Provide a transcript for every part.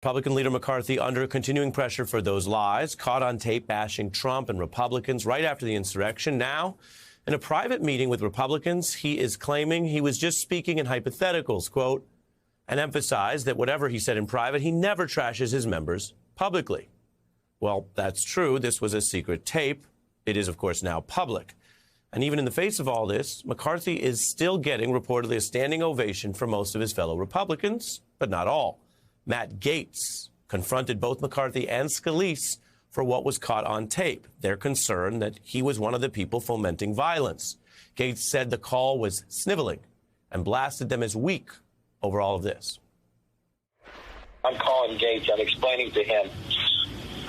Republican leader McCarthy under continuing pressure for those lies, caught on tape bashing Trump and Republicans right after the insurrection. Now, in a private meeting with Republicans, he is claiming he was just speaking in hypotheticals, quote, and emphasized that whatever he said in private, he never trashes his members publicly. Well, that's true. This was a secret tape. It is, of course, now public. And even in the face of all this, McCarthy is still getting reportedly a standing ovation from most of his fellow Republicans, but not all. Matt Gaetz confronted both McCarthy and Scalise for what was caught on tape. They're concerned that he was one of the people fomenting violence. Gaetz said the call was sniveling and blasted them as weak over all of this. I'm calling Gaetz. I'm explaining to him.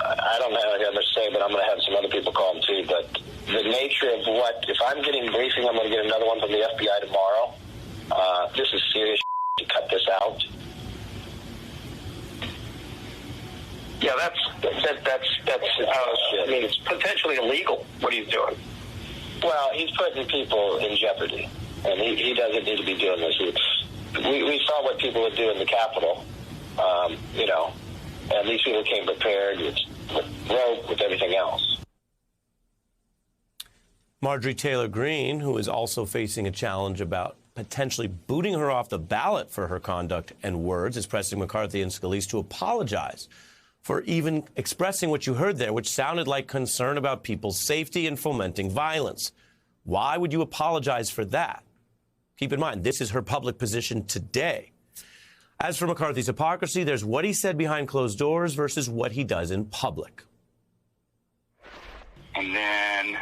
I don't know what to say, but I'm going to have some other people call him too. But the nature of what, if I'm getting briefing, I'm going to get another one from the FBI tomorrow. This is serious to cut this out. Yeah, that's I mean, it's potentially illegal what he's doing. Well, he's putting people in jeopardy, and he doesn't need to be doing this. We saw what people would do in the Capitol. At least people came prepared with rope, with everything else. Marjorie Taylor Greene, who is also facing a challenge about potentially booting her off the ballot for her conduct and words, is pressing McCarthy and Scalise to apologize for even expressing what you heard there, which sounded like concern about people's safety and fomenting violence. Why would you apologize for that? Keep in mind, this is her public position today. As for McCarthy's hypocrisy, there's what he said behind closed doors versus what he does in public. And then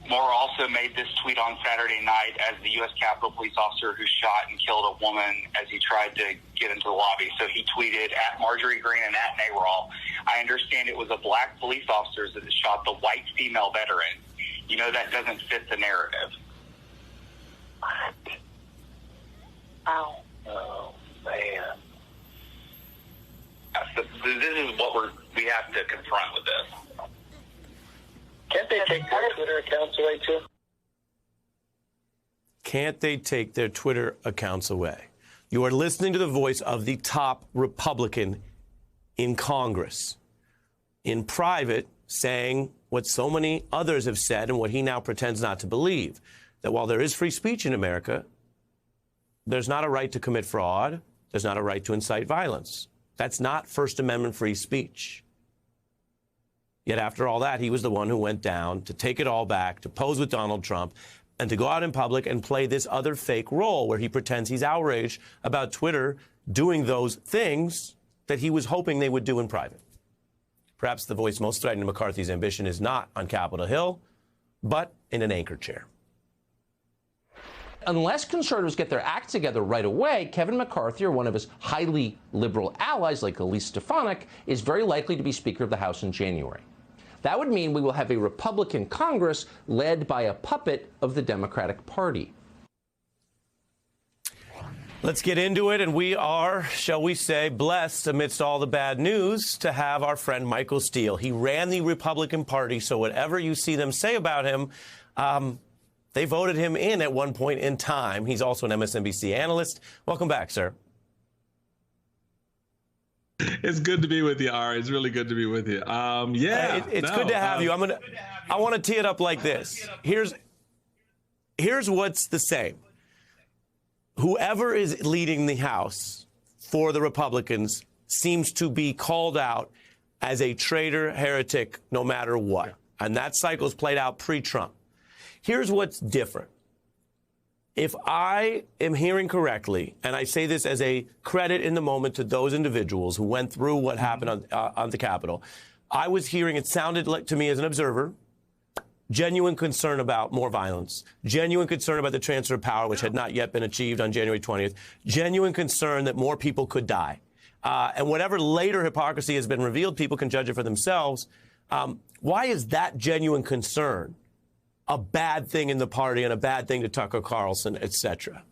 Moore also made this tweet on Saturday night as the U.S. Capitol Police officer who shot and killed a woman as he tried to get into the lobby. So he tweeted at Marjorie Greene and at NARAL, I understand it was a black police officer that shot the white female veteran. You know, that doesn't fit the narrative. What? Ow. Oh, man. This is what we have to confront with this. Can't they take their Twitter accounts away, too? Can't they take their Twitter accounts away? You are listening to the voice of the top Republican in Congress, in private, saying what so many others have said and what he now pretends not to believe, that while there is free speech in America, there's not a right to commit fraud. There's not a right to incite violence. That's not First Amendment free speech. Yet after all that, he was the one who went down to take it all back, to pose with Donald Trump, and to go out in public and play this other fake role where he pretends he's outraged about Twitter doing those things that he was hoping they would do in private. Perhaps the voice most threatening to McCarthy's ambition is not on Capitol Hill, but in an anchor chair. Unless conservatives get their act together right away, Kevin McCarthy or one of his highly liberal allies like Elise Stefanik is very likely to be Speaker of the House in January. That would mean we will have a Republican Congress led by a puppet of the Democratic Party. Let's get into it, and we are, shall we say, blessed amidst all the bad news to have our friend Michael Steele. He ran the Republican Party, so whatever you see them say about him, they voted him in at one point in time. He's also an MSNBC analyst. Welcome back, sir. It's good to be with you, Ari. It's really good to be with you. It's good to have you. I want to tee it up like this. Here's what's the same. Whoever is leading the House for the Republicans seems to be called out as a traitor, heretic, no matter what. Yeah. And that cycle's played out pre-Trump. Here's what's different. If I am hearing correctly, and I say this as a credit in the moment to those individuals who went through what happened on the Capitol, I was hearing, it sounded like to me as an observer, genuine concern about more violence, genuine concern about the transfer of power, which had not yet been achieved on January 20th, genuine concern that more people could die. And whatever later hypocrisy has been revealed, people can judge it for themselves. Why is that genuine concern a bad thing in the party and a bad thing to Tucker Carlson, et cetera?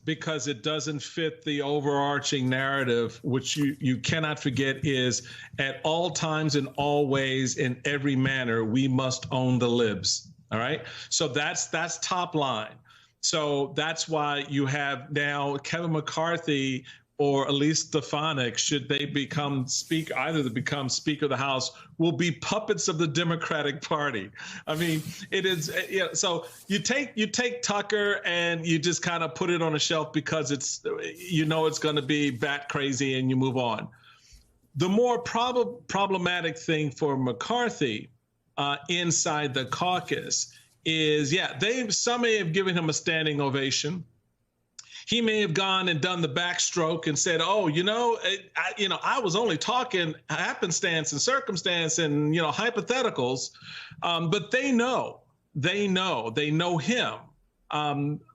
Because it doesn't fit the overarching narrative, which you cannot forget is at all times and all ways in every manner, we must own the libs. All right. So that's top line. So that's why you have now Kevin McCarthy or Elise Stefanik, should they become speaker, either to become Speaker of the House, will be puppets of the Democratic Party. I mean, it is. So you take Tucker and you just kind of put it on a shelf because it's it's going to be bat crazy, and you move on. The more problematic thing for McCarthy inside the caucus is, some may have given him a standing ovation. He may have gone and done the backstroke and said, "Oh, I was only talking happenstance and circumstance and hypotheticals," but they know him,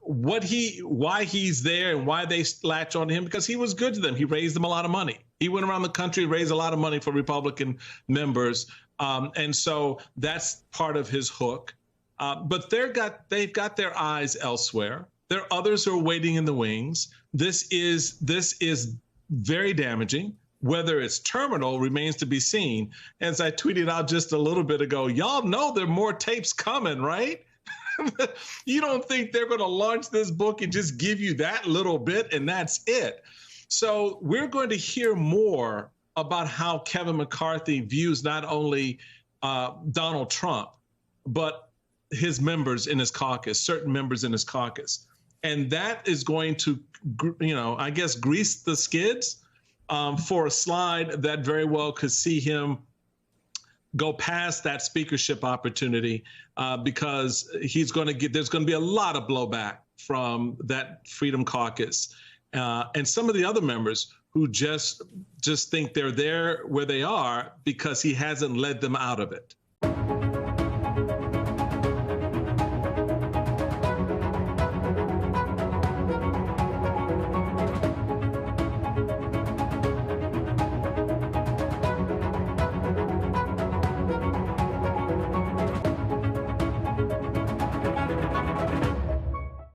why he's there and why they latch on to him, because he was good to them. He raised them a lot of money. He went around the country, raised a lot of money for Republican members, and so that's part of his hook. But they've got their eyes elsewhere. There are others who are waiting in the wings. This is very damaging. Whether it's terminal remains to be seen. As I tweeted out just a little bit ago, y'all know there are more tapes coming, right? You don't think they're going to launch this book and just give you that little bit and that's it. So we're going to hear more about how Kevin McCarthy views not only Donald Trump, but his members in his caucus, certain members in his caucus. And that is going to, grease the skids for a slide that very well could see him go past that speakership opportunity because there's going to be a lot of blowback from that Freedom Caucus and some of the other members who just think they're there where they are because he hasn't led them out of it.